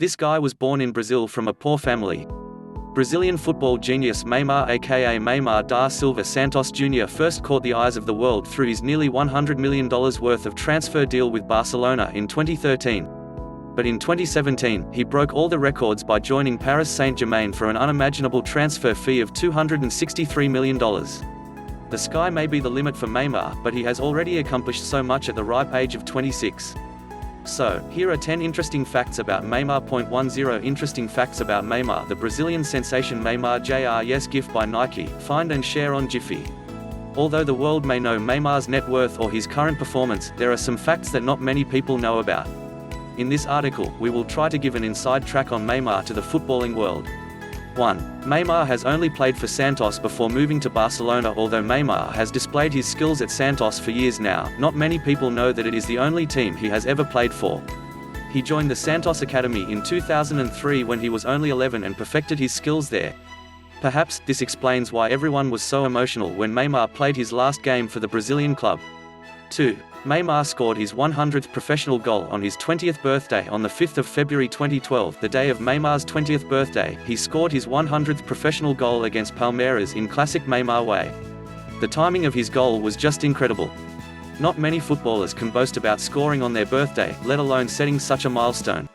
This guy was born in Brazil from a poor family. Brazilian football genius Neymar aka Neymar da Silva Santos Jr. first caught the eyes of the world through his nearly $100 million worth of transfer deal with Barcelona in 2013. But in 2017, he broke all the records by joining Paris Saint-Germain for an unimaginable transfer fee of $263 million. The sky may be the limit for Neymar, but he has already accomplished so much at the ripe age of 26. So, here are 10 interesting facts about Neymar. 10 Interesting facts about Neymar. The Brazilian sensation Neymar Jr. Yes, GIF by Nike, find and share on Jiffy. Although the world may know Neymar's net worth or his current performance, there are some facts that not many people know about. In this article, we will try to give an inside track on Neymar to the footballing world. 1. Neymar has only played for Santos before moving to Barcelona. Although Neymar has displayed his skills at Santos for years now, not many people know that it is the only team he has ever played for. He joined the Santos Academy in 2003 when he was only 11 and perfected his skills there. Perhaps this explains why everyone was so emotional when Neymar played his last game for the Brazilian club. 2. Neymar scored his 100th professional goal on his 20th birthday on the 5th of February 2012. The day of Neymar's 20th birthday, he scored his 100th professional goal against Palmeiras in classic Neymar way. The timing of his goal was just incredible. Not many footballers can boast about scoring on their birthday, let alone setting such a milestone.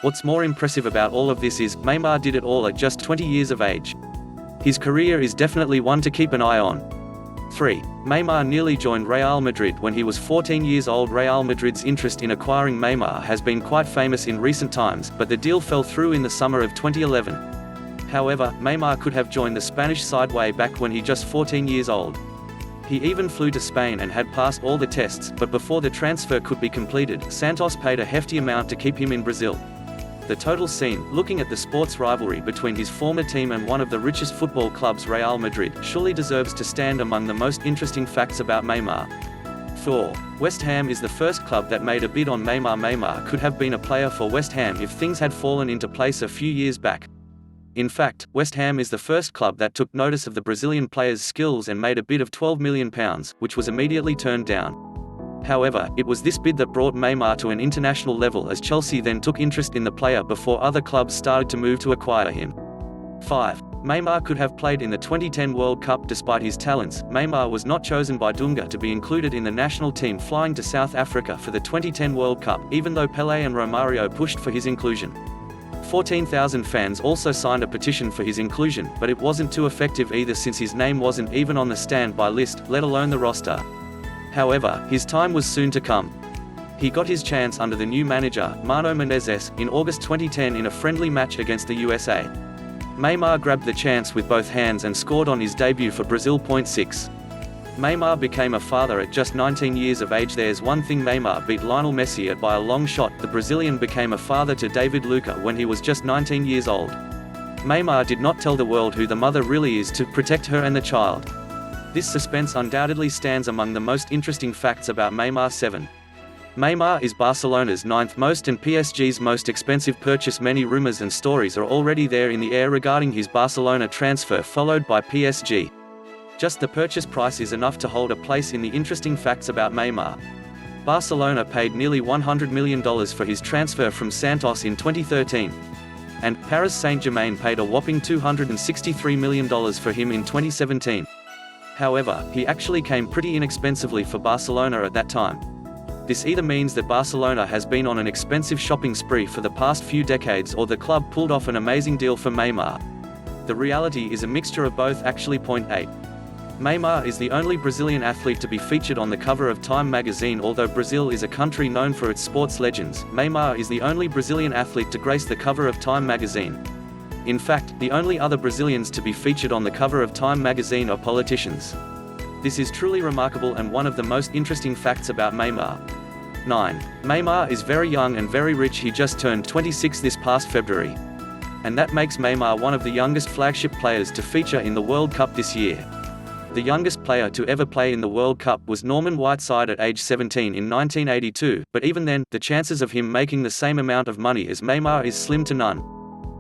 What's more impressive about all of this is, Neymar did it all at just 20 years of age. His career is definitely one to keep an eye on. 3. Neymar nearly joined Real Madrid when he was 14 years old. Real Madrid's interest in acquiring Neymar has been quite famous in recent times, but the deal fell through in the summer of 2011. However, Neymar could have joined the Spanish side way back when he just 14 years old. He even flew to Spain and had passed all the tests, but before the transfer could be completed, Santos paid a hefty amount to keep him in Brazil. The total scene, looking at the sports rivalry between his former team and one of the richest football clubs, Real Madrid, surely deserves to stand among the most interesting facts about Neymar. 4. West Ham is the first club that made a bid on Neymar. Neymar could have been a player for West Ham if things had fallen into place a few years back. In fact, West Ham is the first club that took notice of the Brazilian player's skills and made a bid of £12 million, which was immediately turned down. However, it was this bid that brought Neymar to an international level, as Chelsea then took interest in the player before other clubs started to move to acquire him. 5. Neymar could have played in the 2010 World Cup despite his talents. Neymar was not chosen by Dunga to be included in the national team flying to South Africa for the 2010 World Cup, even though Pelé and Romario pushed for his inclusion. 14,000 fans also signed a petition for his inclusion, but it wasn't too effective either, since his name wasn't even on the standby list, let alone the roster. However, his time was soon to come. He got his chance under the new manager, Mano Menezes, in August 2010 in a friendly match against the USA. Neymar grabbed the chance with both hands and scored on his debut for Brazil. 6. Neymar became a father at just 19 years of age. There's one thing Neymar beat Lionel Messi at by a long shot. The Brazilian became a father to David Luca when he was just 19 years old. Neymar did not tell the world who the mother really is to protect her and the child. This suspense undoubtedly stands among the most interesting facts about Neymar. 7. Neymar is Barcelona's 9th most and PSG's most expensive purchase. Many rumors and stories are already there in the air regarding his Barcelona transfer, followed by PSG. Just the purchase price is enough to hold a place in the interesting facts about Neymar. Barcelona paid nearly $100 million for his transfer from Santos in 2013. And Paris Saint-Germain paid a whopping $263 million for him in 2017. However, he actually came pretty inexpensively for Barcelona at that time. This either means that Barcelona has been on an expensive shopping spree for the past few decades, or the club pulled off an amazing deal for Neymar. The reality is a mixture of both actually. 8. Neymar is the only Brazilian athlete to be featured on the cover of Time magazine. Although Brazil is a country known for its sports legends, Neymar is the only Brazilian athlete to grace the cover of Time magazine. In fact, the only other Brazilians to be featured on the cover of Time magazine are politicians. This is truly remarkable and one of the most interesting facts about Neymar. 9. Neymar is very young and very rich. He just turned 26 this past February. And that makes Neymar one of the youngest flagship players to feature in the World Cup this year. The youngest player to ever play in the World Cup was Norman Whiteside at age 17 in 1982, but even then, the chances of him making the same amount of money as Neymar is slim to none.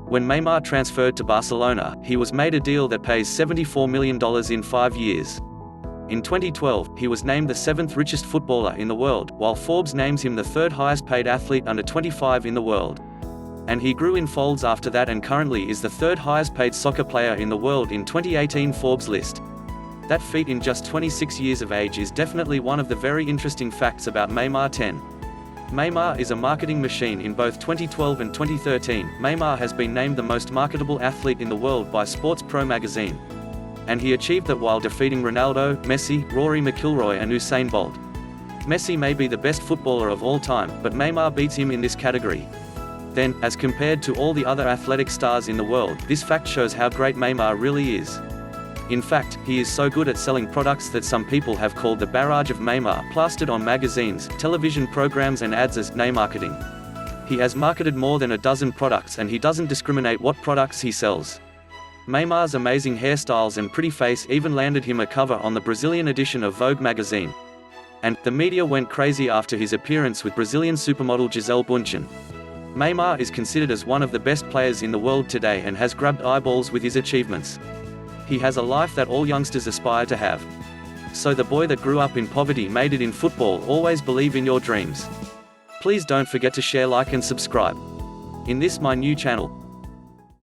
When Neymar transferred to Barcelona, he was made a deal that pays $74 million in 5 years. In 2012, he was named the 7th richest footballer in the world, while Forbes names him the 3rd highest paid athlete under 25 in the world. And he grew in folds after that and currently is the third highest paid soccer player in the world in 2018 Forbes list. That feat in just 26 years of age is definitely one of the very interesting facts about Neymar 10. Neymar is a marketing machine. In both 2012 and 2013, Neymar has been named the most marketable athlete in the world by Sports Pro magazine. And he achieved that while defeating Ronaldo, Messi, Rory McIlroy and Usain Bolt. Messi may be the best footballer of all time, but Neymar beats him in this category. Then, as compared to all the other athletic stars in the world, this fact shows how great Neymar really is. In fact, he is so good at selling products that some people have called the barrage of Neymar plastered on magazines, television programs and ads as Neymarketing. He has marketed more than a dozen products and he doesn't discriminate what products he sells. Neymar's amazing hairstyles and pretty face even landed him a cover on the Brazilian edition of Vogue magazine. And the media went crazy after his appearance with Brazilian supermodel Gisele Bündchen. Neymar is considered as one of the best players in the world today and has grabbed eyeballs with his achievements. He has a life that all youngsters aspire to have. So the boy that grew up in poverty made it in football. Always believe in your dreams. Please don't forget to share, like and subscribe. In this my new channel.